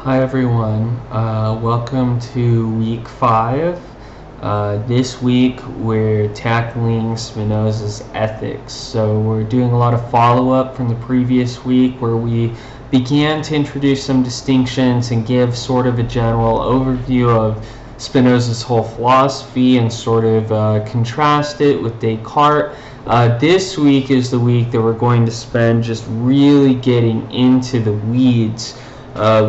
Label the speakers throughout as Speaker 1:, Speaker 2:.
Speaker 1: Hi everyone, welcome to week 5. This week we're tackling Spinoza's Ethics. So we're doing a lot of follow-up from the previous week where we began to introduce some distinctions and give sort of a general overview of Spinoza's whole philosophy and sort of contrast it with Descartes. This week is the week that we're going to spend just really getting into the weeds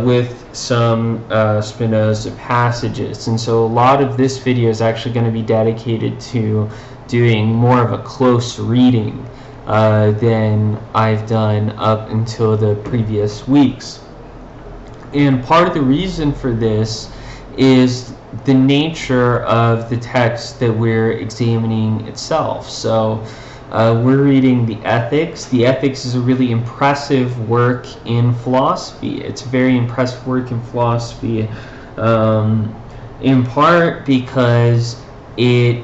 Speaker 1: with some Spinoza passages, and so a lot of this video is actually going to be dedicated to doing more of a close reading than I've done up until the previous weeks. And part of the reason for this is the nature of the text that we're examining itself. So we're reading the Ethics. The Ethics is a really impressive work in philosophy. It's a very impressive work in philosophy, in part because it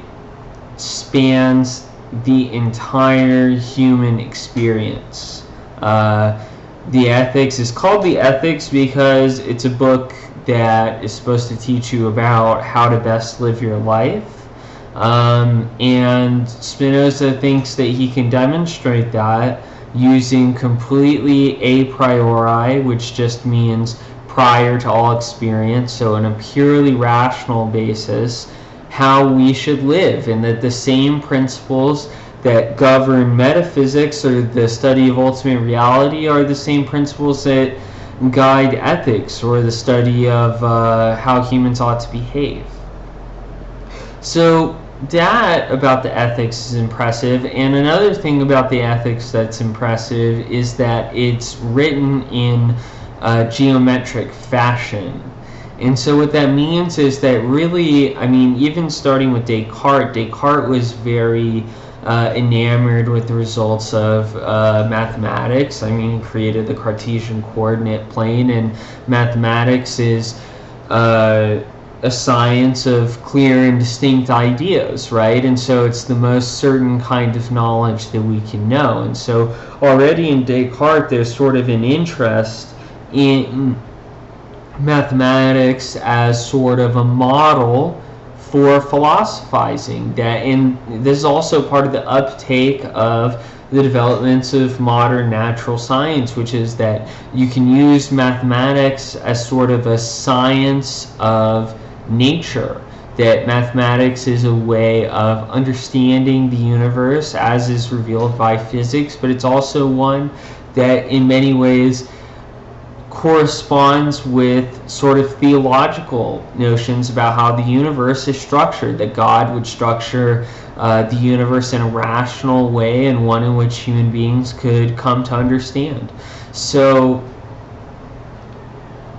Speaker 1: spans the entire human experience. The Ethics is called the Ethics because it's a book that is supposed to teach you about how to best live your life. And Spinoza thinks that he can demonstrate that using completely a priori, which just means prior to all experience, so on a purely rational basis, how we should live, and that the same principles that govern metaphysics or the study of ultimate reality are the same principles that guide ethics or the study of how humans ought to behave. So that about the Ethics is impressive, and another thing about the Ethics that's impressive is that it's written in geometric fashion. And so what that means is that really, I mean, even starting with Descartes was very enamored with the results of mathematics. I mean, he created the Cartesian coordinate plane, and mathematics is a science of clear and distinct ideas, right? And so it's the most certain kind of knowledge that we can know. And so already in Descartes there's sort of an interest in mathematics as sort of a model for philosophizing. And this is also part of the uptake of the developments of modern natural science, which is that you can use mathematics as sort of a science of nature, that mathematics is a way of understanding the universe as is revealed by physics, but it's also one that in many ways corresponds with sort of theological notions about how the universe is structured, that God would structure the universe in a rational way and one in which human beings could come to understand. So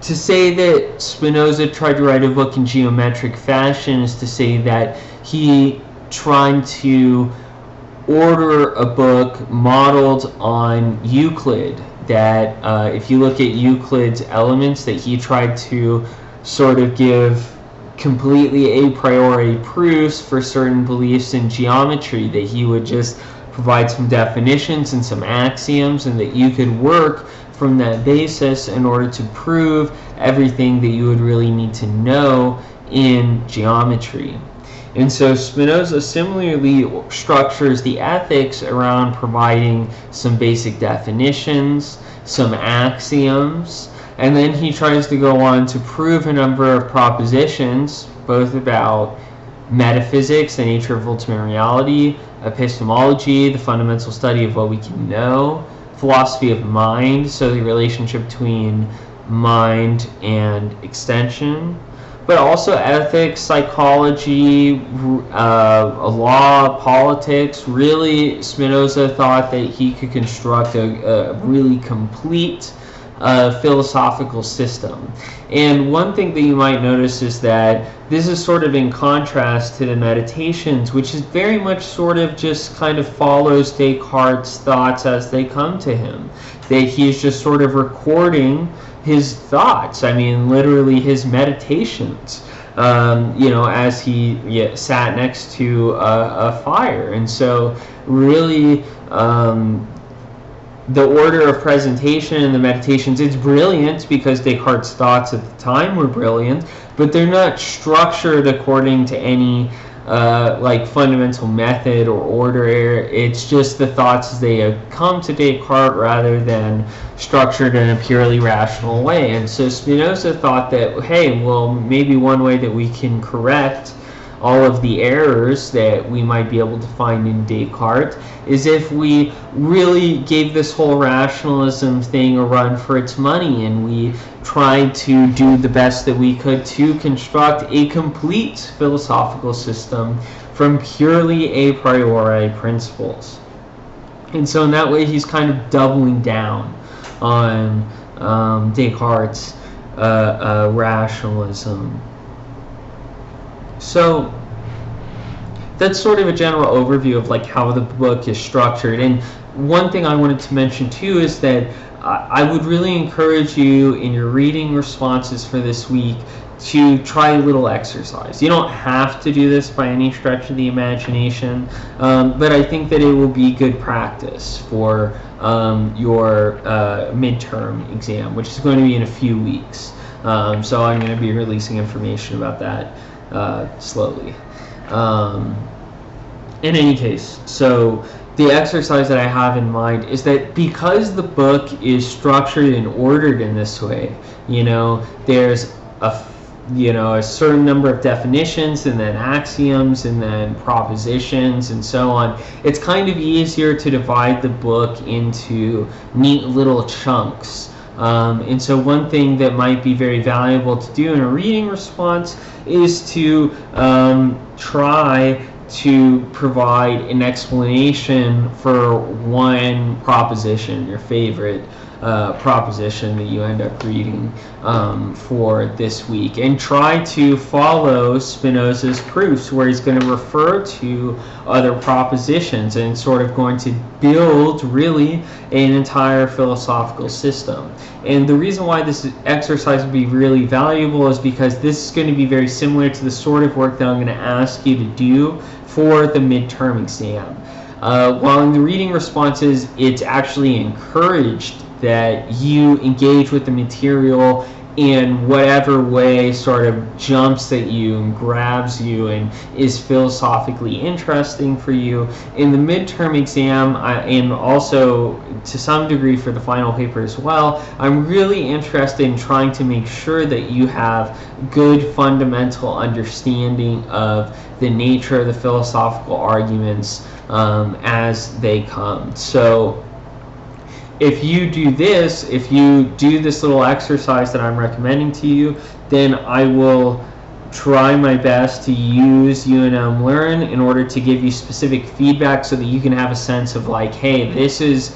Speaker 1: to say that Spinoza tried to write a book in geometric fashion is to say that he tried to order a book modeled on Euclid, that if you look at Euclid's elements, that he tried to sort of give completely a priori proofs for certain beliefs in geometry, that he would just provide some definitions and some axioms, and that you could work from that basis in order to prove everything that you would really need to know in geometry. And so Spinoza similarly structures the Ethics around providing some basic definitions, some axioms, and then he tries to go on to prove a number of propositions, both about metaphysics, the nature of ultimate reality, epistemology, the fundamental study of what we can know, philosophy of mind, so the relationship between mind and extension, but also ethics, psychology, law, politics. Really, Spinoza thought that he could construct a really complete philosophical system. And one thing that you might notice is that this is sort of in contrast to the Meditations, which is very much sort of just kind of follows Descartes' thoughts as they come to him. That he's just sort of recording his thoughts, I mean literally his meditations, as he sat next to a fire. And so really the order of presentation and the meditations, it's brilliant because Descartes' thoughts at the time were brilliant, but they're not structured according to any like fundamental method or order. It's just the thoughts as they have come to Descartes rather than structured in a purely rational way. And so Spinoza thought that, hey, well, maybe one way that we can correct all of the errors that we might be able to find in Descartes is if we really gave this whole rationalism thing a run for its money and we tried to do the best that we could to construct a complete philosophical system from purely a priori principles. And so in that way he's kind of doubling down on Descartes' rationalism. So that's sort of a general overview of like how the book is structured. And one thing I wanted to mention too is that I would really encourage you in your reading responses for this week to try a little exercise. You don't have to do this by any stretch of the imagination, but I think that it will be good practice for your midterm exam, which is going to be in a few weeks. So I'm going to be releasing information about that slowly. In any case, so the exercise that I have in mind is that because the book is structured and ordered in this way, there's a certain number of definitions and then axioms and then propositions and so on, it's kind of easier to divide the book into neat little chunks. And so one thing that might be very valuable to do in a reading response is to try to provide an explanation for one proposition, your favorite proposition that you end up reading for this week, and try to follow Spinoza's proofs where he's going to refer to other propositions and sort of going to build really an entire philosophical system. And the reason why this exercise would be really valuable is because this is going to be very similar to the sort of work that I'm going to ask you to do for the midterm exam. While in the reading responses, it's actually encouraged that you engage with the material in whatever way sort of jumps at you and grabs you and is philosophically interesting for you. In the midterm exam, and also to some degree for the final paper as well, I'm really interested in trying to make sure that you have good fundamental understanding of the nature of the philosophical arguments as they come. So if you do this little exercise that I'm recommending to you, then I will try my best to use UNM Learn in order to give you specific feedback so that you can have a sense of like, hey, this is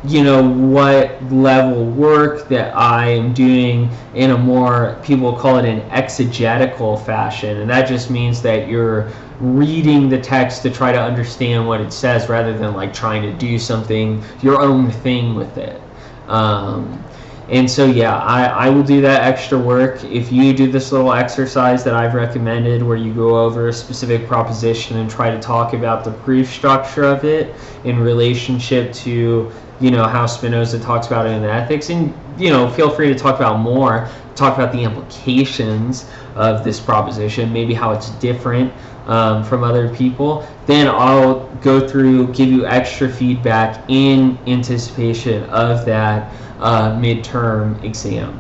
Speaker 1: what level work that I am doing in a more, people call it an exegetical fashion, and that just means that you're reading the text to try to understand what it says rather than like trying to do something, your own thing with it. And so yeah, I will do that extra work if you do this little exercise that I've recommended where you go over a specific proposition and try to talk about the proof structure of it in relationship to how Spinoza talks about it in the Ethics, and feel free to talk about the implications of this proposition, maybe how it's different from other people. Then I'll go through, give you extra feedback in anticipation of that midterm exam.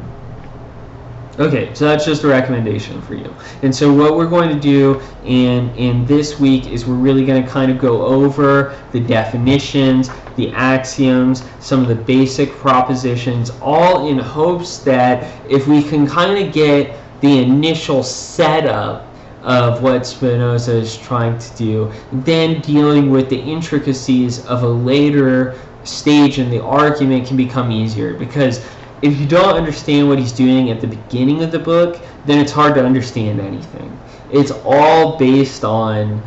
Speaker 1: Okay, so that's just a recommendation for you. And so what we're going to do in this week is we're really going to kind of go over the definitions, the axioms, some of the basic propositions, all in hopes that if we can kind of get the initial setup of what Spinoza is trying to do, then dealing with the intricacies of a later stage in the argument can become easier. Because if you don't understand what he's doing at the beginning of the book, then it's hard to understand anything. It's all based on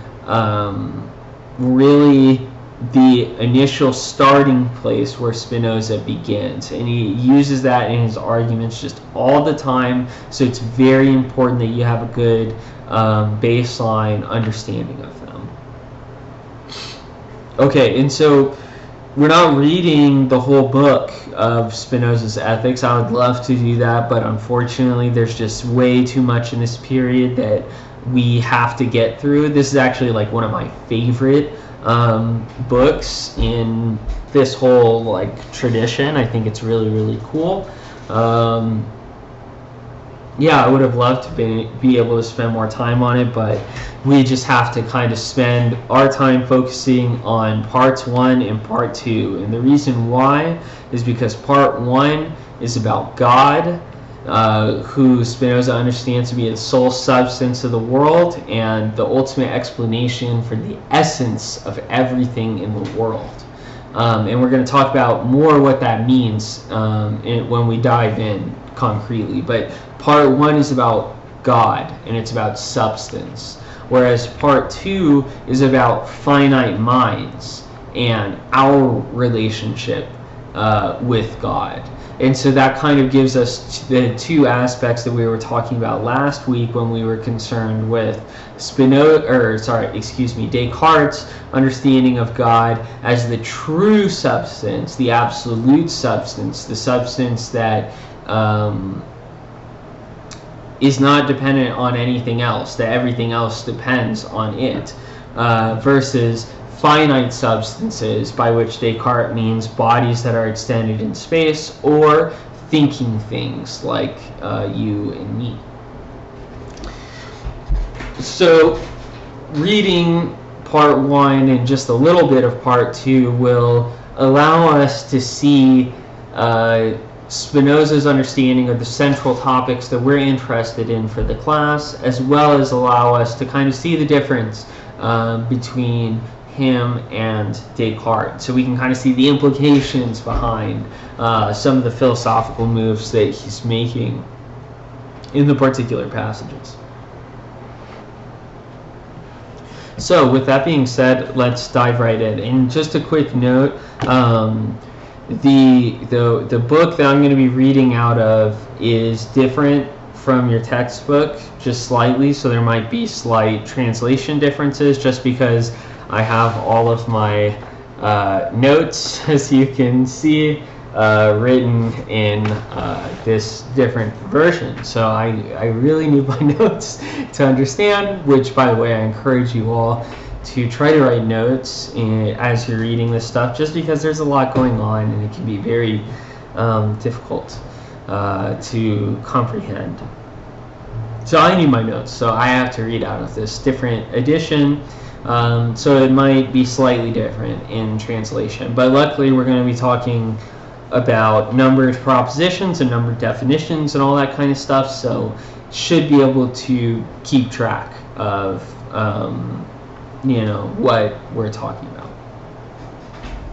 Speaker 1: really the initial starting place where Spinoza begins, and he uses that in his arguments just all the time. So it's very important that you have a good baseline understanding of them. Okay, and so we're not reading the whole book of Spinoza's Ethics. I would love to do that, but unfortunately there's just way too much in this period that we have to get through. This is actually like one of my favorite books in this whole like tradition. I think it's really, really cool. Yeah, I would have loved to be able to spend more time on it, but we just have to kind of spend our time focusing on parts 1 and part 2. And the reason why is because part 1 is about God, who Spinoza understands to be the sole substance of the world and the ultimate explanation for the essence of everything in the world. And we're going to talk about more what that means when we dive in concretely. But part 1 is about God, and it's about substance, whereas part 2 is about finite minds and our relationship with God. And so that kind of gives us the two aspects that we were talking about last week when we were concerned with Descartes' understanding of God as the true substance, the absolute substance, the substance that is not dependent on anything else, that everything else depends on it, versus finite substances, by which Descartes means bodies that are extended in space, or thinking things like you and me. So reading part 1 and just a little bit of part 2 will allow us to see Spinoza's understanding of the central topics that we're interested in for the class, as well as allow us to kind of see the difference between him and Descartes. So we can kind of see the implications behind some of the philosophical moves that he's making in the particular passages. So with that being said, let's dive right in. And just a quick note, the book that I'm going to be reading out of is different from your textbook, just slightly, so there might be slight translation differences, just because I have all of my notes, as you can see, written in this different version. So I really need my notes to understand, which, by the way, I encourage you all to try to write notes as you're reading this stuff, just because there's a lot going on and it can be very difficult to comprehend. So I need my notes, so I have to read out of this different edition, so it might be slightly different in translation. But luckily we're going to be talking about numbered propositions and numbered definitions and all that kind of stuff, so should be able to keep track of what we're talking about.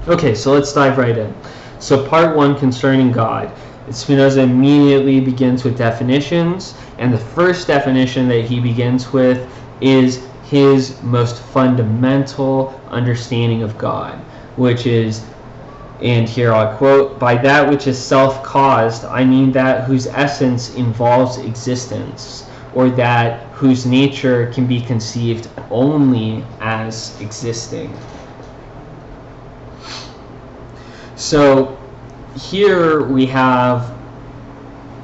Speaker 1: Okay, so let's dive right in. So part 1, concerning God. Spinoza immediately begins with definitions, and the first definition that he begins with is his most fundamental understanding of God, which is, and here I'll quote, "By that which is self-caused, I mean that whose essence involves existence, or that whose nature can be conceived only as existing." So here we have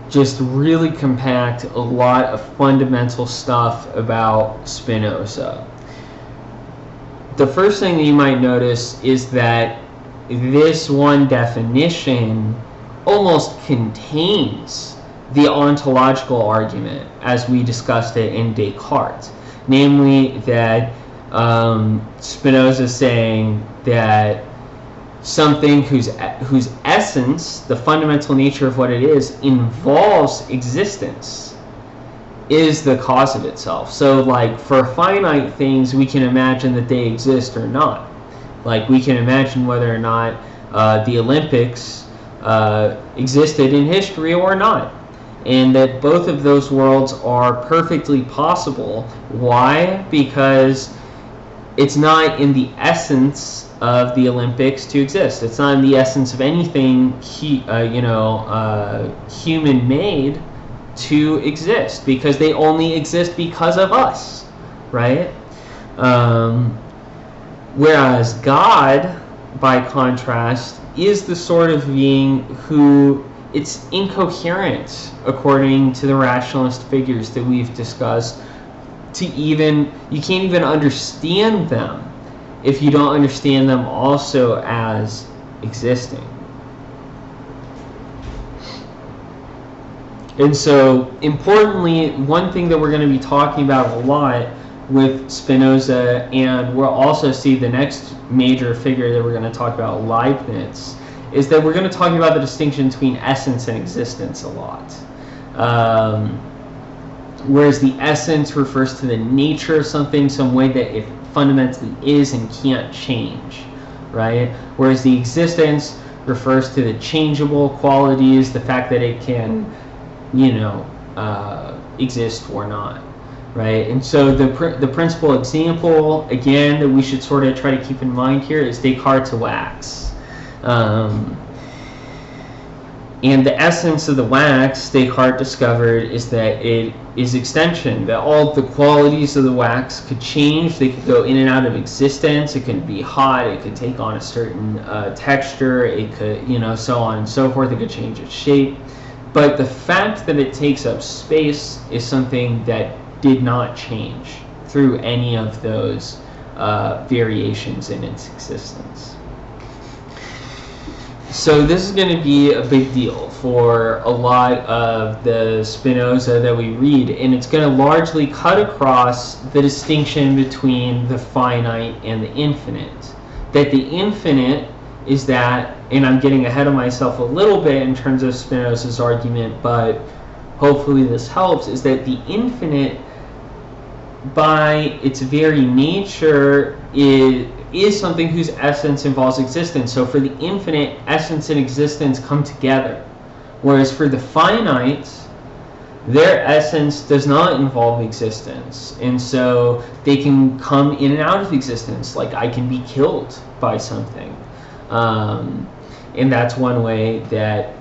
Speaker 1: just really compact a lot of fundamental stuff about Spinoza. The first thing that you might notice is that this one definition almost contains the ontological argument as we discussed it in Descartes, namely that Spinoza is saying that something whose essence, the fundamental nature of what it is, involves existence, is the cause of itself. So like for finite things, we can imagine that they exist or not. Like we can imagine whether or not the Olympics existed in history or not, and that both of those worlds are perfectly possible. Why? Because it's not in the essence of the Olympics to exist. It's not in the essence of anything human-made to exist, because they only exist because of us, right? Whereas God, by contrast, is the sort of being who it's incoherent, according to the rationalist figures that we've discussed, you can't even understand them if you don't understand them also as existing. And so, importantly, one thing that we're going to be talking about a lot with Spinoza, and we'll also see the next major figure that we're going to talk about, Leibniz, is that we're going to talk about the distinction between essence and existence a lot. Whereas the essence refers to the nature of something, some way that it fundamentally is and can't change, right? Whereas the existence refers to the changeable qualities, the fact that it can, exist or not, right? And so the principal example, again, that we should sort of try to keep in mind here is Descartes' wax. And the essence of the wax, Descartes discovered, is that it is extension, that all the qualities of the wax could change. They could go in and out of existence. It could be hot. It could take on a certain texture. It could, so on and so forth. It could change its shape. But the fact that it takes up space is something that did not change through any of those variations in its existence. So this is going to be a big deal for a lot of the Spinoza that we read, and it's going to largely cut across the distinction between the finite and the infinite. That the infinite is that, and I'm getting ahead of myself a little bit in terms of Spinoza's argument, but hopefully this helps, is that the infinite, by its very nature, is something whose essence involves existence. So for the infinite, essence and existence come together. Whereas for the finite, their essence does not involve existence. And so they can come in and out of existence. Like I can be killed by something. And that's one way that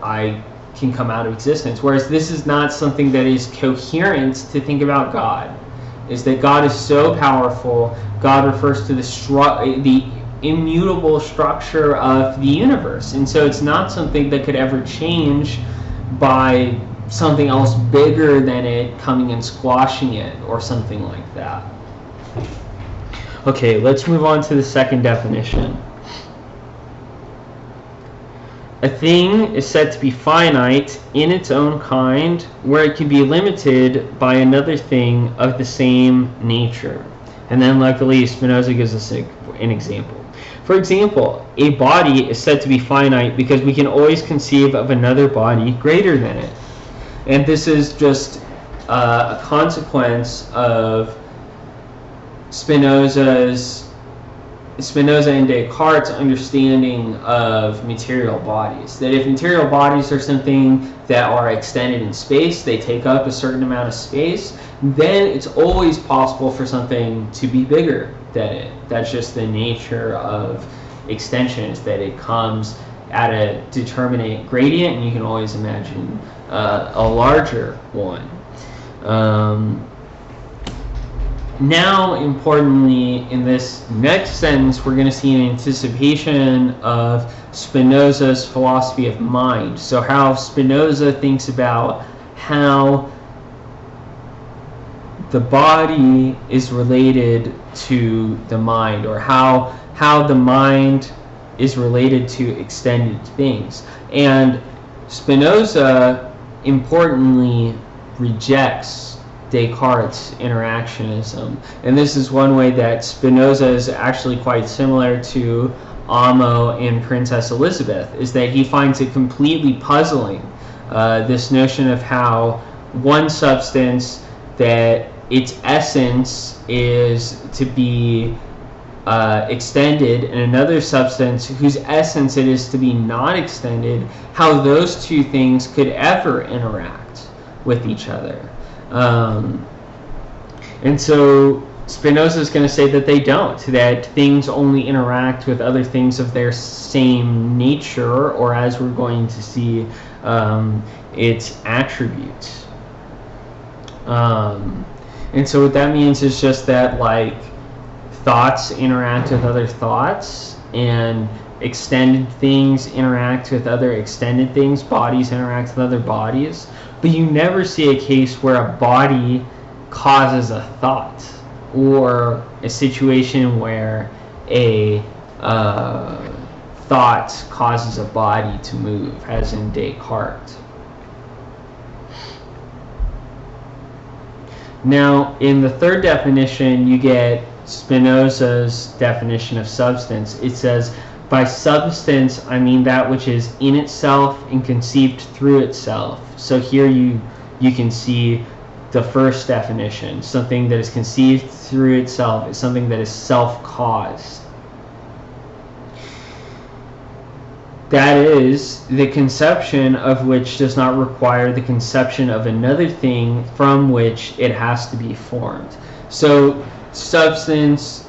Speaker 1: I can come out of existence. Whereas this is not something that is coherent to think about God. Is that God is so powerful. God refers to the immutable structure of the universe. And so it's not something that could ever change by something else bigger than it coming and squashing it or something like that. Okay, let's move on to the second definition. A thing is said to be finite in its own kind, where it can be limited by another thing of the same nature. And then luckily Spinoza gives us an example. For example, a body is said to be finite because we can always conceive of another body greater than it. And this is just a consequence of Spinoza and Descartes' understanding of material bodies. That if material bodies are something that are extended in space, they take up a certain amount of space, then it's always possible for something to be bigger than it. That's just the nature of extensions, that it comes at a determinate gradient, and you can always imagine a larger one. Now, importantly, in this next sentence, we're going to see an anticipation of Spinoza's philosophy of mind. So how Spinoza thinks about how the body is related to the mind, or how the mind is related to extended things. And Spinoza, importantly, rejects Descartes' interactionism. And this is one way that Spinoza is actually quite similar to Amo and Princess Elizabeth, is that he finds it completely puzzling, this notion of how one substance, that its essence is to be extended, and another substance whose essence it is to be not extended, how those two things could ever interact with each other. And so Spinoza is going to say that they don't, that things only interact with other things of their same nature, or as we're going to see, its attributes. And so what that means is just that, like, thoughts interact with other thoughts, and extended things interact with other extended things, bodies interact with other bodies, but you never see a case where a body causes a thought, or a situation where a thought causes a body to move, as in Descartes. Now, in the third definition, you get Spinoza's definition of substance. It says, by substance, I mean that which is in itself and conceived through itself. So here you can see the first definition. Something that is conceived through itself is something that is self-caused. That is, the conception of which does not require the conception of another thing from which it has to be formed. So substance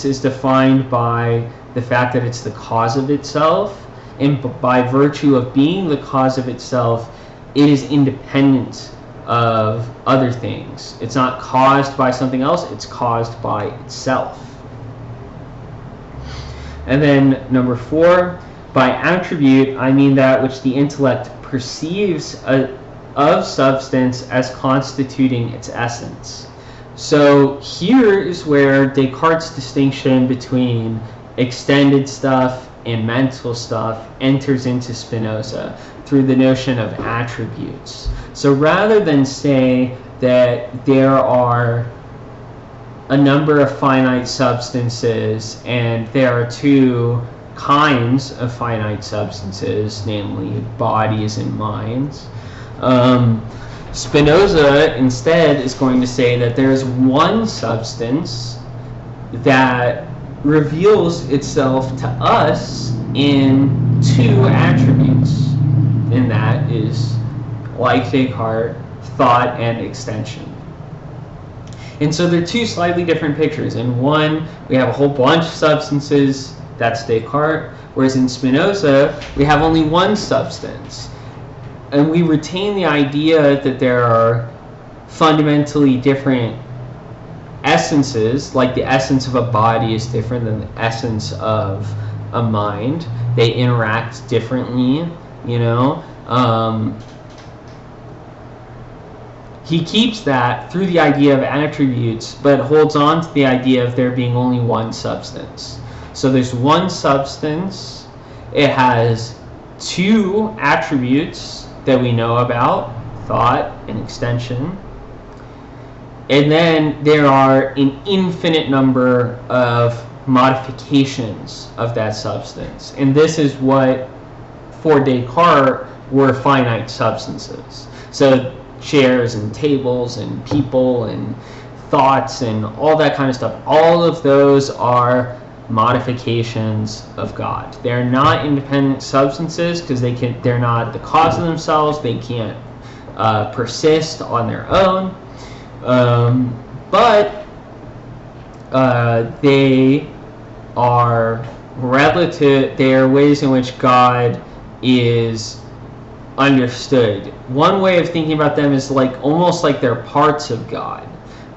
Speaker 1: is defined by the fact that it's the cause of itself, and by virtue of being the cause of itself, it is independent of other things. It's not caused by something else, it's caused by itself. And then number 4, by attribute, I mean that which the intellect perceives of substance as constituting its essence. So here is where Descartes' distinction between extended stuff and mental stuff enters into Spinoza through the notion of attributes. So rather than say that there are a number of finite substances and there are 2 kinds of finite substances, namely bodies and minds, Spinoza instead is going to say that there is one substance that reveals itself to us in 2 attributes, and that is, like Descartes, thought and extension. And so they're 2 slightly different pictures. In one, we have a whole bunch of substances, that's Descartes, whereas in Spinoza, we have only one substance. And we retain the idea that there are fundamentally different essences, like the essence of a body is different than the essence of a mind. They interact differently, you know. He keeps that through the idea of attributes, but holds on to the idea of there being only one substance. So there's one substance, it has 2 attributes that we know about, thought and extension, and then there are an infinite number of modifications of that substance. And this is what, for Descartes, were finite substances. So chairs and tables and people and thoughts and all that kind of stuff, all of those are modifications of God. They're not independent substances because they're not the cause of themselves. They can't persist on their own, but they are relative. They are ways in which God is understood. One way of thinking about them is like almost like they're parts of God,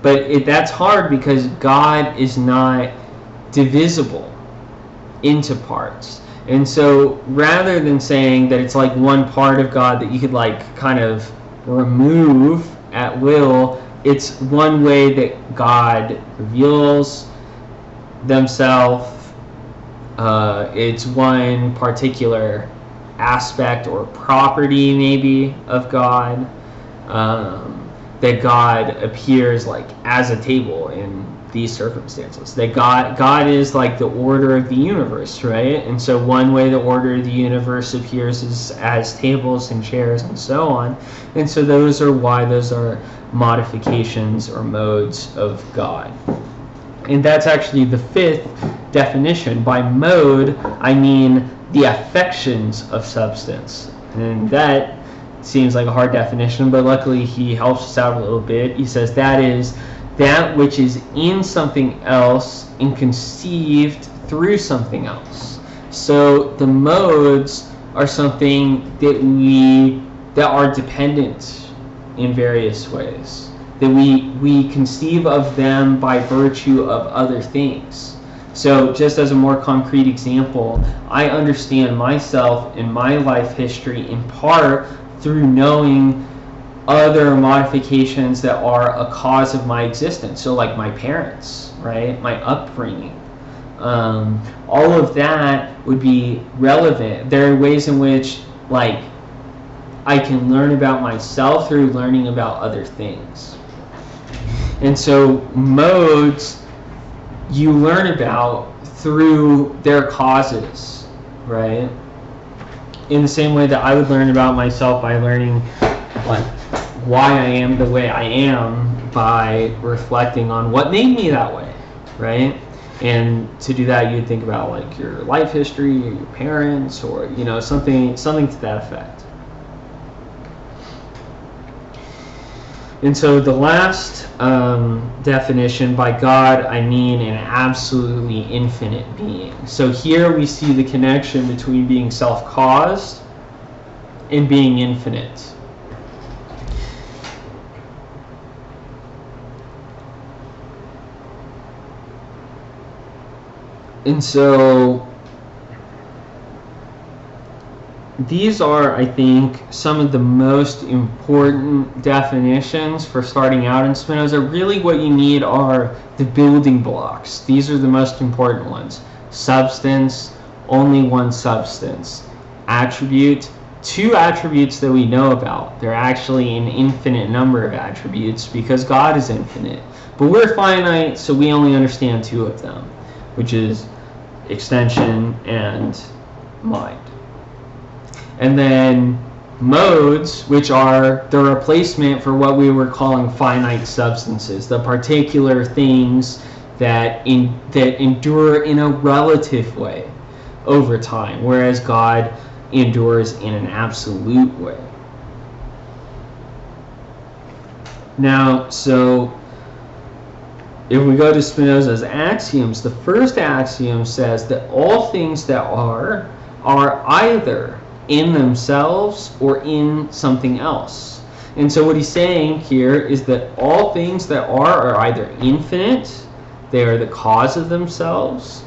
Speaker 1: but that's hard because God is not divisible into parts. And so rather than saying that it's like one part of God that you could like kind of remove at will, it's one way that God reveals themselves. It's one particular aspect or property maybe of God, that God appears like as a table in these circumstances. That God is like the order of the universe, right? And so one way the order of the universe appears is as tables and chairs and so on. And so those are modifications or modes of God. And that's actually the 5th definition. By mode, I mean the affections of substance. And that seems like a hard definition, but luckily he helps us out a little bit. He says that is that which is in something else and conceived through something else. So the modes are something that are dependent in various ways. That we conceive of them by virtue of other things. So just as a more concrete example, I understand myself and my life history in part through knowing other modifications that are a cause of my existence. So like my parents, right? My upbringing. All of that would be relevant. There are ways in which like I can learn about myself through learning about other things. And so modes you learn about through their causes, right? In the same way that I would learn about myself by learning like why I am the way I am by reflecting on what made me that way, right? And to do that, you'd think about like your life history, or your parents, or something to that effect. And so the last definition, by God, I mean an absolutely infinite being. So here we see the connection between being self-caused and being infinite. And so these are, I think, some of the most important definitions for starting out in Spinoza. Really what you need are the building blocks. These are the most important ones. Substance, only one substance. Attribute, two attributes that we know about. They're actually an infinite number of attributes because God is infinite. But we're finite, so we only understand two of them, which is extension and mind. And then modes, which are the replacement for what we were calling finite substances, the particular things that endure in a relative way over time, whereas God endures in an absolute way. Now, so if we go to Spinoza's axioms, the first axiom says that all things that are either in themselves or in something else. And so what he's saying here is that all things that are either infinite, they are the cause of themselves,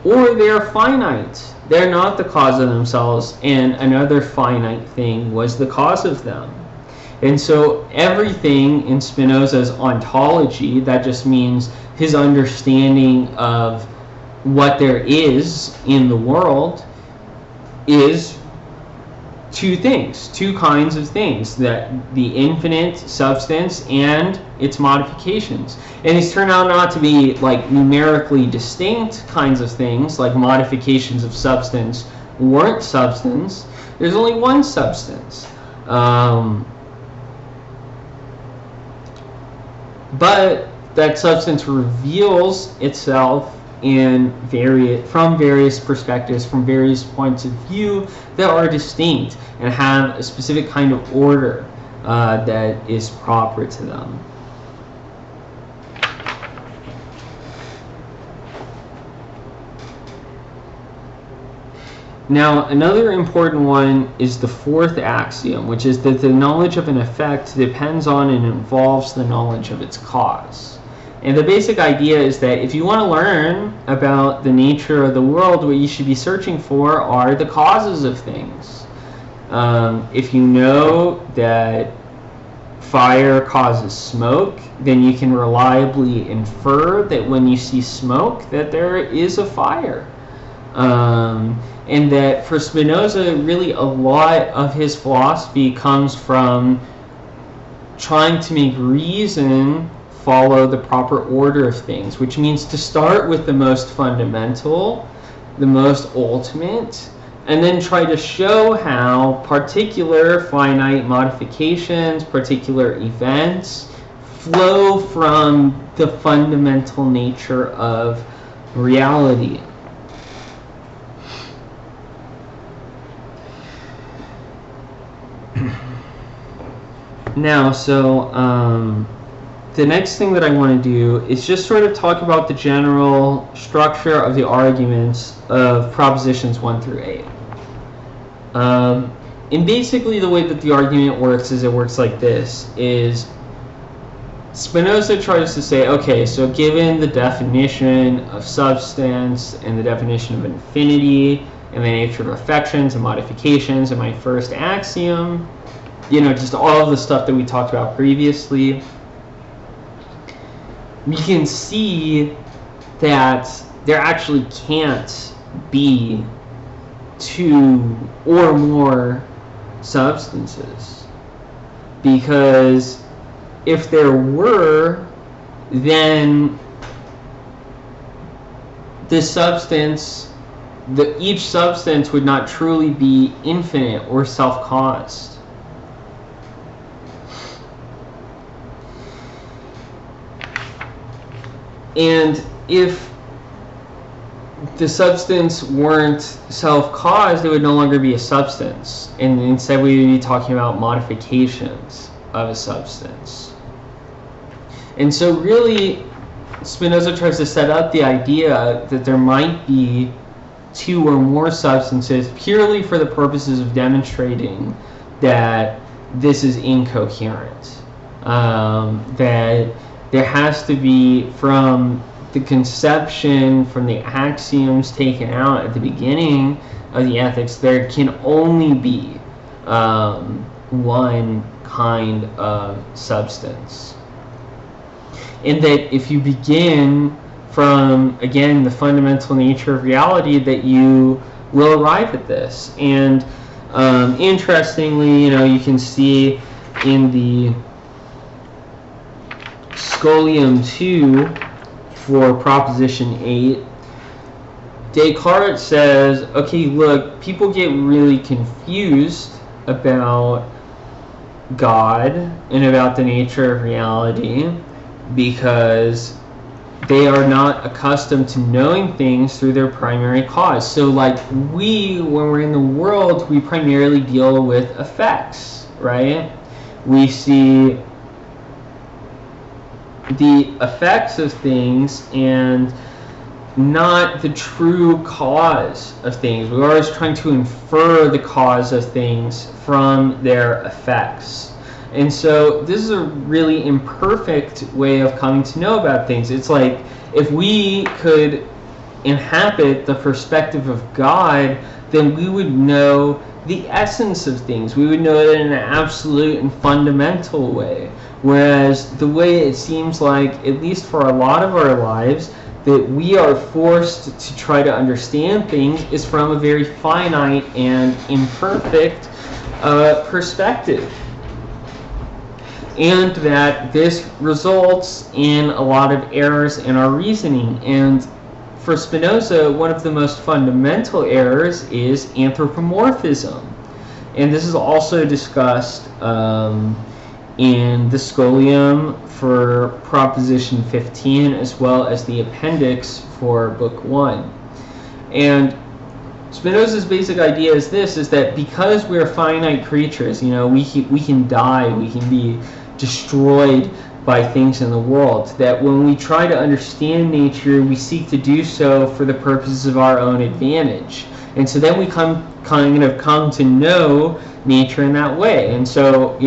Speaker 1: or they are finite. They're not the cause of themselves, and another finite thing was the cause of them. And so everything in Spinoza's ontology, that just means his understanding of what there is in the world, is two things, two kinds of things, that the infinite substance and its modifications. And these turn out not to be like numerically distinct kinds of things, like modifications of substance weren't substance. There's only one substance. But that substance reveals itself from various perspectives, from various points of view that are distinct and have a specific kind of order that is proper to them. Now, another important one is the fourth axiom, which is that the knowledge of an effect depends on and involves the knowledge of its cause. And the basic idea is that if you want to learn about the nature of the world, what you should be searching for are the causes of things. If you know that fire causes smoke, then you can reliably infer that when you see smoke, that there is a fire. And that for Spinoza, really a lot of his philosophy comes from trying to make reason follow the proper order of things, which means to start with the most fundamental, the most ultimate, and then try to show how particular finite modifications, particular events, flow from the fundamental nature of reality. Now, so the next thing that I want to do is just sort of talk about the general structure of the arguments of propositions 1 through 8. And basically the way that the argument works is it works like this, is Spinoza tries to say, okay, so given the definition of substance and the definition of infinity and the nature of affections and modifications and my first axiom, just all of the stuff that we talked about previously, we can see that there actually can't be two or more substances, because if there were, then each substance would not truly be infinite or self-caused. And if the substance weren't self-caused, it would no longer be a substance, and instead we would be talking about modifications of a substance. And so really, Spinoza tries to set up the idea that there might be two or more substances purely for the purposes of demonstrating that this is incoherent. That there has to be, from the conception, from the axioms taken out at the beginning of the ethics, there can only be one kind of substance. And that if you begin from, again, the fundamental nature of reality, that you will arrive at this. And interestingly, you can see in the Scholium 2 for Proposition 8, Descartes says, okay, look, people get really confused about God and about the nature of reality because they are not accustomed to knowing things through their primary cause. So like when we're in the world, we primarily deal with effects, right? We see the effects of things and not the true cause of things. We're always trying to infer the cause of things from their effects. And so this is a really imperfect way of coming to know about things. It's like if we could inhabit the perspective of God, then we would know the essence of things. We would know it in an absolute and fundamental way. Whereas the way it seems like, at least for a lot of our lives, that we are forced to try to understand things is from a very finite and imperfect perspective. And that this results in a lot of errors in our reasoning. And for Spinoza, one of the most fundamental errors is anthropomorphism. And this is also discussed in the Scholium for Proposition 15, as well as the appendix for Book 1. And Spinoza's basic idea is this, is that because we're finite creatures, we can die, we can be destroyed by things in the world, that when we try to understand nature, we seek to do so for the purposes of our own advantage. And so then we come to know nature in that way. And so,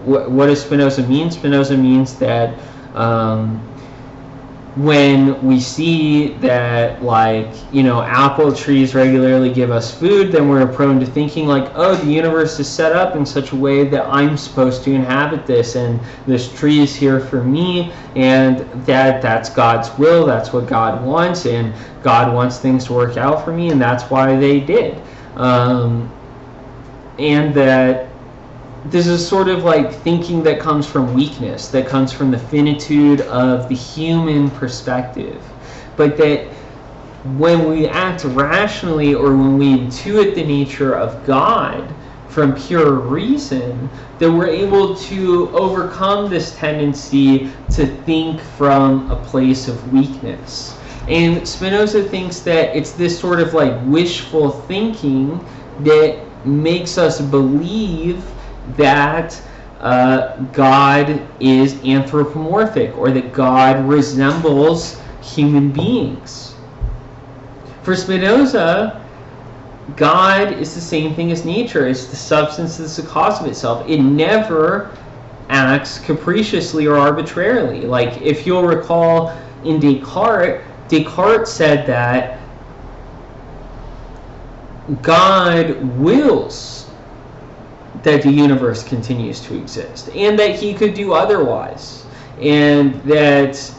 Speaker 1: what does Spinoza mean? Spinoza means that when we see that, apple trees regularly give us food, then we're prone to thinking the universe is set up in such a way that I'm supposed to inhabit this, and this tree is here for me, and that's God's will, that's what God wants, and God wants things to work out for me, and that's why they did. And that this is sort of thinking that comes from weakness, that comes from the finitude of the human perspective. But that when we act rationally, or when we intuit the nature of God from pure reason, that we're able to overcome this tendency to think from a place of weakness. And Spinoza thinks that it's this sort of wishful thinking that makes us believe that God is anthropomorphic, or that God resembles human beings. For Spinoza, God is the same thing as nature. It's the substance that's the cause of itself. It never acts capriciously or arbitrarily. Like, if you'll recall in Descartes said that God wills that the universe continues to exist, and that he could do otherwise, and that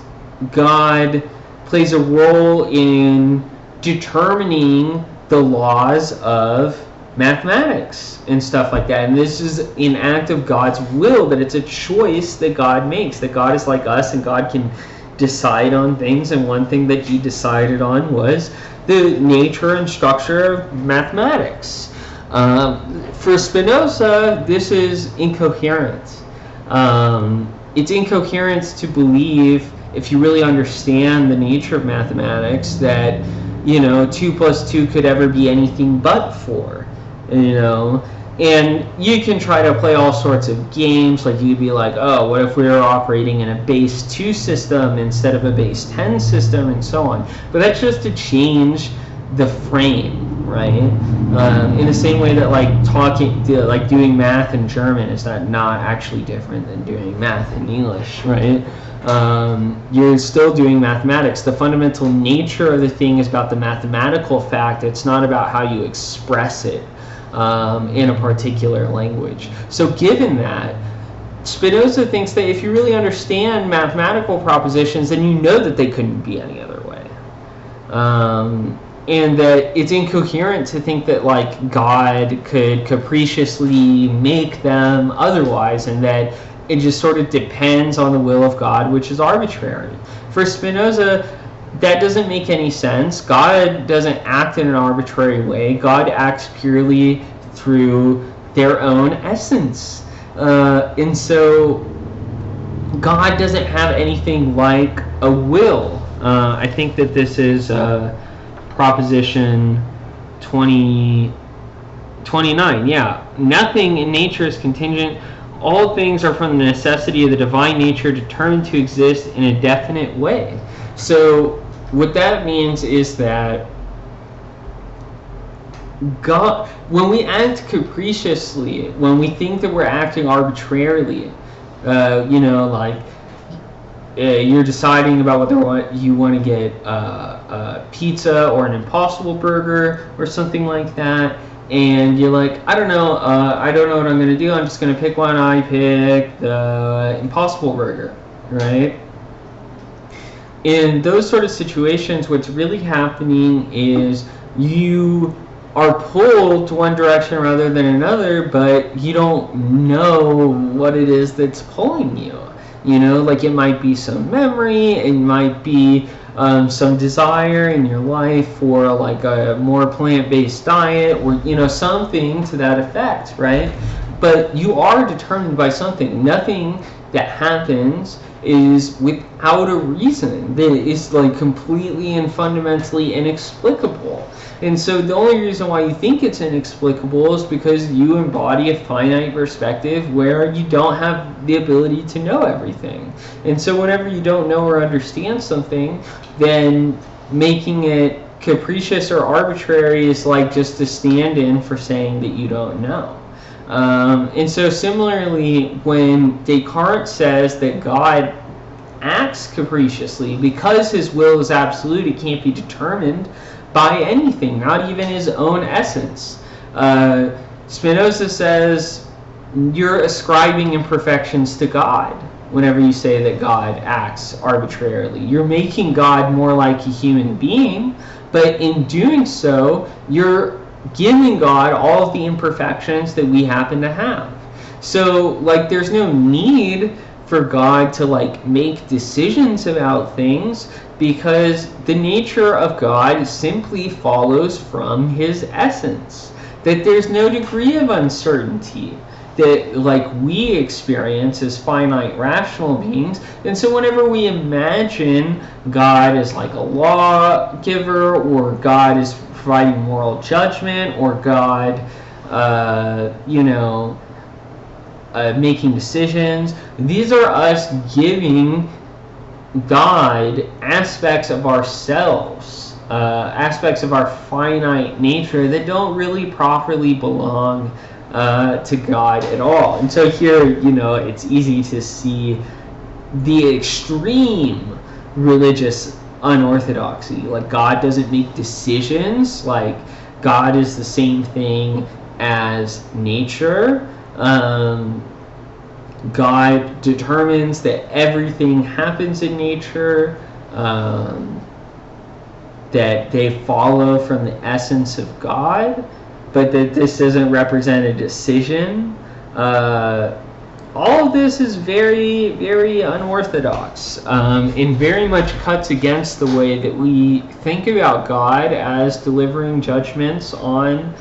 Speaker 1: God plays a role in determining the laws of mathematics and stuff like that. And this is an act of God's will, that it's a choice that God makes, that God is like us and God can decide on things. And one thing that he decided on was the nature and structure of mathematics. For Spinoza, this is incoherent. It's incoherent to believe, if you really understand the nature of mathematics, that 2 plus 2 could ever be anything but 4. And you can try to play all sorts of games, like you'd be like, oh, what if we were operating in a base 2 system instead of a base 10 system, and so on. But that's just to change the frame, right? In the same way that like doing math in German is not actually different than doing math in English, right? You're still doing mathematics. The fundamental nature of the thing is about the mathematical fact. It's not about how you express it in a particular language. So given that, Spinoza thinks that if you really understand mathematical propositions, then you know that they couldn't be any other way. And that it's incoherent to think that like God could capriciously make them otherwise, and that it just sort of depends on the will of God, which is arbitrary. For Spinoza, that doesn't make any sense. God doesn't act in an arbitrary way. God acts purely through their own essence. And so God doesn't have anything like a will. I think that this is Proposition 29. Yeah. Nothing in nature is contingent. All things are from the necessity of the divine nature, determined to exist in a definite way. So what that means is that God, when we act capriciously, when we think that we're acting arbitrarily, you're deciding about whether you want to get pizza or an Impossible Burger or something like that, and you're like, I don't know what I'm going to do. I'm just going to pick one. I pick the Impossible Burger, right? In those sort of situations, what's really happening is you are pulled to one direction rather than another, but you don't know what it is that's pulling you. Like it might be some memory, it might be some desire in your life for like a more plant-based diet, or something to that effect, right? But you are determined by something. Nothing that happens is without a reason. That is like completely and fundamentally inexplicable. And so the only reason why you think it's inexplicable is because you embody a finite perspective where you don't have the ability to know everything. And so whenever you don't know or understand something, then making it capricious or arbitrary is like just a stand-in for saying that you don't know. And so similarly, when Descartes says that God acts capriciously because his will is absolute, it can't be determined by anything, not even his own essence. Spinoza says you're ascribing imperfections to God whenever you say that God acts arbitrarily. You're making God more like a human being, but in doing so, you're giving God all of the imperfections that we happen to have. So, there's no need for God to, make decisions about things, because the nature of God simply follows from his essence. That there's no degree of uncertainty that we experience as finite rational beings. And so whenever we imagine God as like a lawgiver, or God is providing moral judgment, or God making decisions, these are us giving God aspects of ourselves aspects of our finite nature that don't really properly belong to God at all. And so here, it's easy to see the extreme religious unorthodoxy. Like, God doesn't make decisions. Like, God is the same thing as nature. God determines that everything happens in nature, that they follow from the essence of God, but that this doesn't represent a decision. All of this is very, very unorthodox, and very much cuts against the way that we think about God as delivering judgments on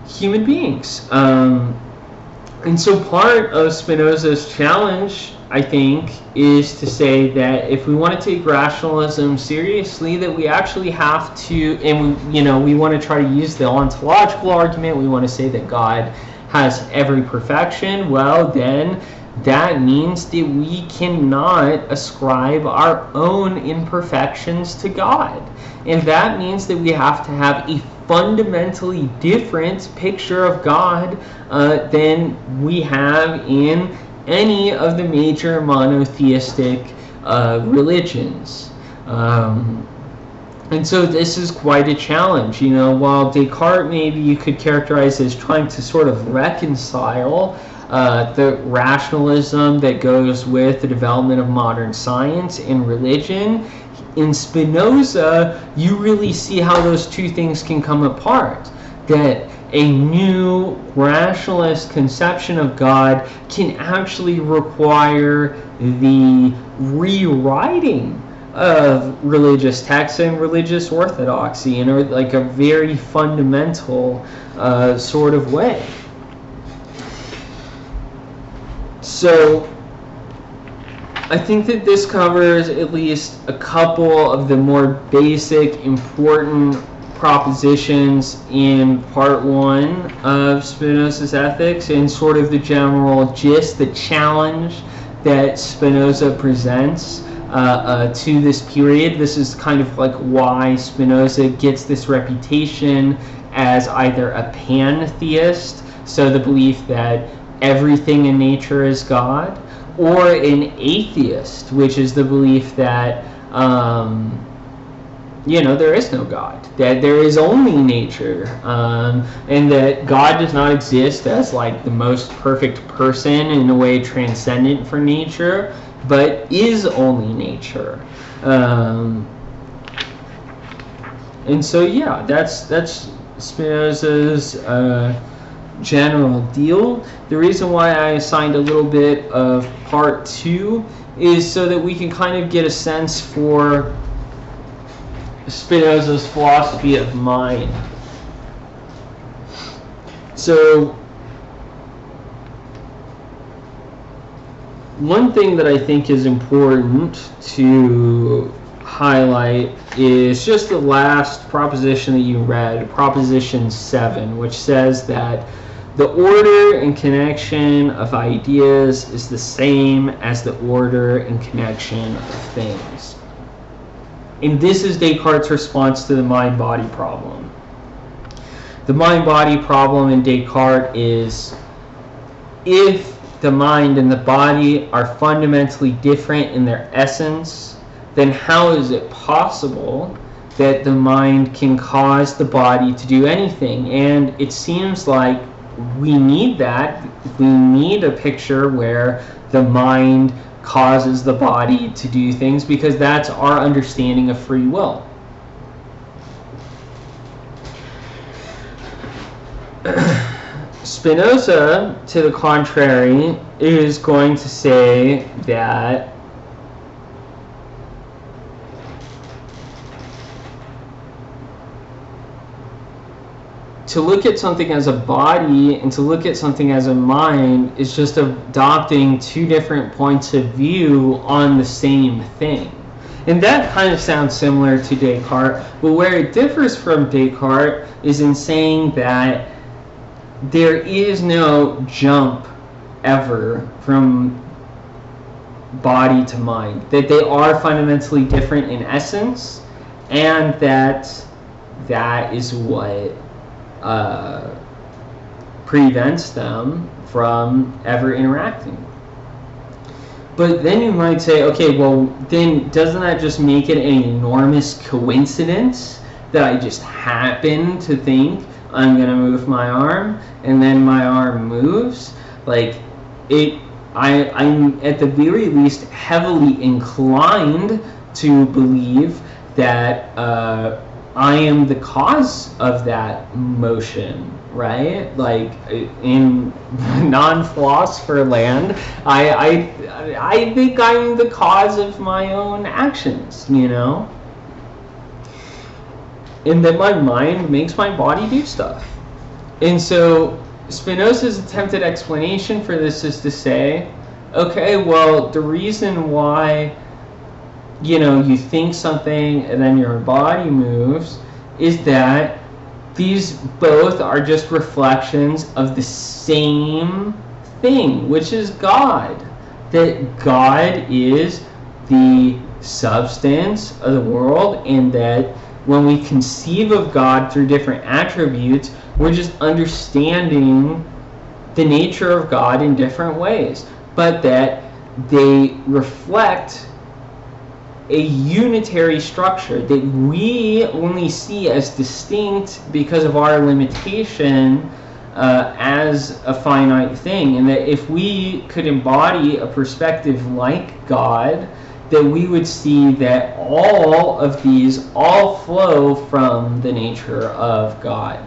Speaker 1: human beings. And so part of Spinoza's challenge, I think, is to say that if we want to take rationalism seriously, that we actually have to, and we want to try to use the ontological argument. We want to say that God has every perfection. Well, then that means that we cannot ascribe our own imperfections to God. And that means that we have to have a fundamentally different picture of God than we have in any of the major monotheistic religions. And so this is quite a challenge. While Descartes maybe you could characterize as trying to sort of reconcile the rationalism that goes with the development of modern science and religion, in Spinoza, you really see how those two things can come apart. That a new rationalist conception of God can actually require the rewriting of religious texts and religious orthodoxy in like a very fundamental sort of way. So I think that this covers at least a couple of the more basic, important propositions in part one of Spinoza's Ethics, and sort of the general gist, the challenge that Spinoza presents to this period. This is kind of like why Spinoza gets this reputation as either a pantheist, so the belief that everything in nature is God, or an atheist, which is the belief that there is no God, that there is only nature, and that God does not exist as like the most perfect person in a way transcendent for nature, but is only nature. And so that's Spinoza's general deal. The reason why I assigned a little bit of part two is so that we can kind of get a sense for Spinoza's philosophy of mind. So one thing that I think is important to highlight is just the last proposition that you read, Proposition 7, which says that the order and connection of ideas is the same as the order and connection of things. And this is Descartes' response to the mind-body problem. The mind-body problem in Descartes is, if the mind and the body are fundamentally different in their essence, then how is it possible that the mind can cause the body to do anything? And it seems like we need that. We need a picture where the mind causes the body to do things, because that's our understanding of free will. Spinoza, to the contrary, is going to say that to look at something as a body and to look at something as a mind is just adopting two different points of view on the same thing. And that kind of sounds similar to Descartes, but where it differs from Descartes is in saying that there is no jump ever from body to mind, that they are fundamentally different in essence, and that is what prevents them from ever interacting. But then you might say, okay, well, then doesn't that just make it an enormous coincidence that I just happen to think I'm going to move my arm, and then my arm moves? Like, I'm at the very least heavily inclined to believe that I am the cause of that motion, right? Like, in non-philosopher land, I think I'm the cause of my own actions, you know? And that my mind makes my body do stuff. And so Spinoza's attempted explanation for this is to say, okay, well, the reason why, you know, you think something and then your body moves is that these both are just reflections of the same thing, which is God. That God is the substance of the world, and that when we conceive of God through different attributes, we're just understanding the nature of God in different ways, but that they reflect a unitary structure that we only see as distinct because of our limitation as a finite thing. And that if we could embody a perspective like God, that we would see that all of these all flow from the nature of God.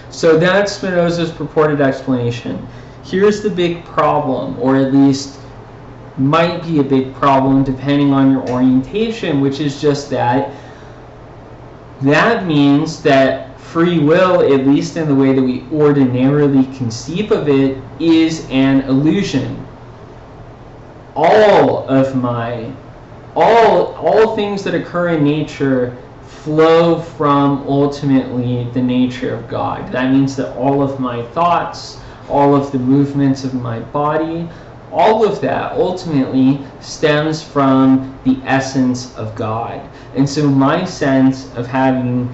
Speaker 1: So that's Spinoza's purported explanation. Here's the big problem, or at least might be a big problem depending on your orientation, which is just that means that free will, at least in the way that we ordinarily conceive of it, is an illusion. All things that occur in nature flow from ultimately the nature of God. That means that all of my thoughts, all of the movements of my body, all of that ultimately stems from the essence of God. And so my sense of having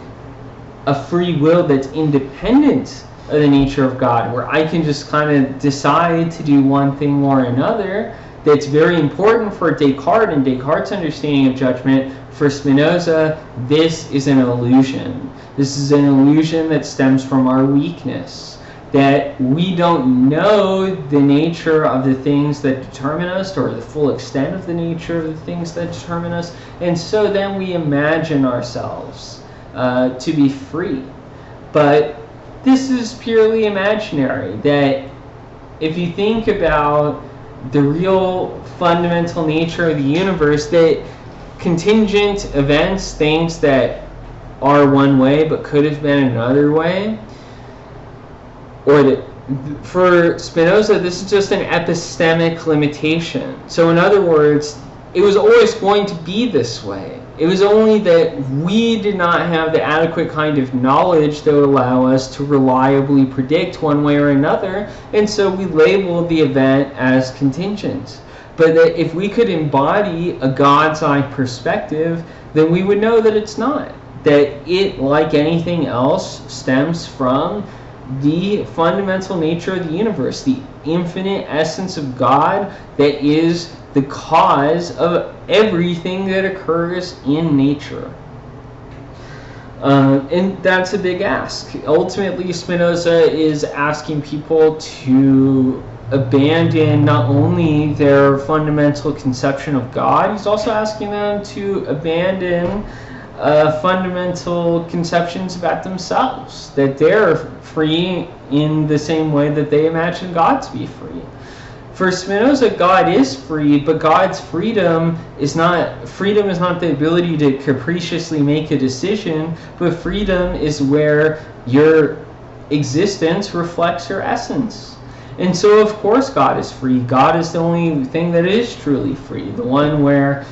Speaker 1: a free will that's independent of the nature of God, where I can just kind of decide to do one thing or another, that's very important for Descartes and Descartes' understanding of judgment. For Spinoza, this is an illusion. This is an illusion that stems from our weakness, that we don't know the nature of the things that determine us, or the full extent of the nature of the things that determine us, and so then we imagine ourselves to be free. But this is purely imaginary, that if you think about the real fundamental nature of the universe, that contingent events, things that are one way but could have been another way, or that for Spinoza this is just an epistemic limitation. So in other words, it was always going to be this way. It was only that we did not have the adequate kind of knowledge that would allow us to reliably predict one way or another, and so we labeled the event as contingent. But that if we could embody a God's eye perspective, then we would know that it's not. That it, like anything else, stems from the fundamental nature of the universe, the infinite essence of God that is the cause of everything that occurs in nature. And that's a big ask. Ultimately, Spinoza is asking people to abandon not only their fundamental conception of God, he's also asking them to abandon fundamental conceptions about themselves, that they're free in the same way that they imagine God to be free. For Spinoza, God is free, but God's freedom is not the ability to capriciously make a decision, but freedom is where your existence reflects your essence. And so, of course, God is free. God is the only thing that is truly free, the one where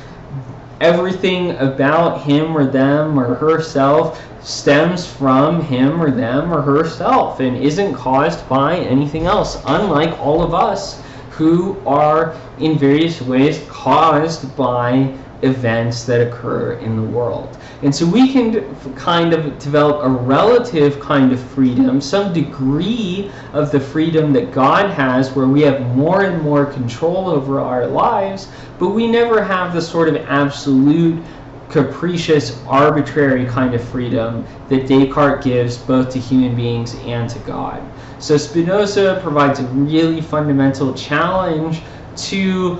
Speaker 1: everything about him or them or herself stems from him or them or herself and isn't caused by anything else, unlike all of us who are in various ways caused by events that occur in the world. And so we can kind of develop a relative kind of freedom, some degree of the freedom that God has, where we have more and more control over our lives, but we never have the sort of absolute, capricious, arbitrary kind of freedom that Descartes gives both to human beings and to God. So Spinoza provides a really fundamental challenge to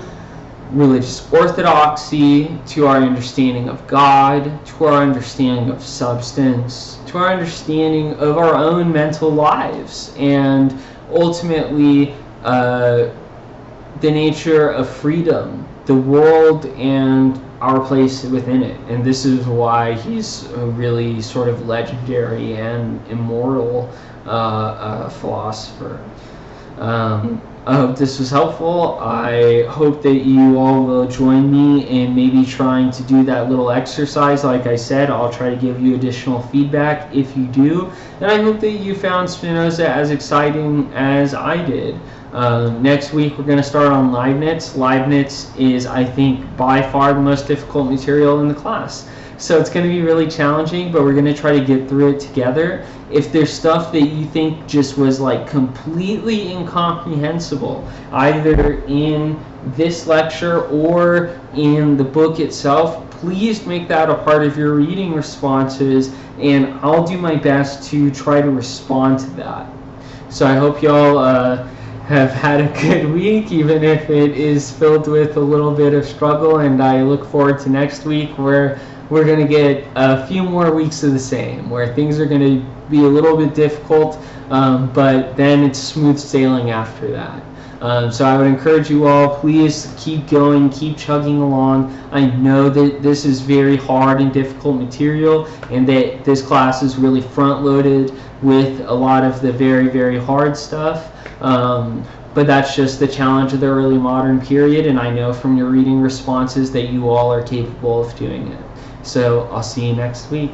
Speaker 1: religious orthodoxy, to our understanding of God, to our understanding of substance, to our understanding of our own mental lives, and ultimately the nature of freedom, the world, and our place within it. And this is why he's a really sort of legendary and immortal philosopher. I hope this was helpful. I hope that you all will join me in maybe trying to do that little exercise. Like I said, I'll try to give you additional feedback if you do. And I hope that you found Spinoza as exciting as I did. Next week we're going to start on Leibniz. Leibniz is, I think, by far the most difficult material in the class. So it's going to be really challenging, but we're going to try to get through it together. If there's stuff that you think just was like completely incomprehensible, either in this lecture or in the book itself, please make that a part of your reading responses, and I'll do my best to try to respond to that. So I hope y'all have had a good week, even if it is filled with a little bit of struggle, and I look forward to next week where we're going to get a few more weeks of the same, where things are going to be a little bit difficult, but then it's smooth sailing after that. So I would encourage you all, please keep going, keep chugging along. I know that this is very hard and difficult material, and that this class is really front-loaded with a lot of the very, very hard stuff. But that's just the challenge of the early modern period, and I know from your reading responses that you all are capable of doing it. So I'll see you next week.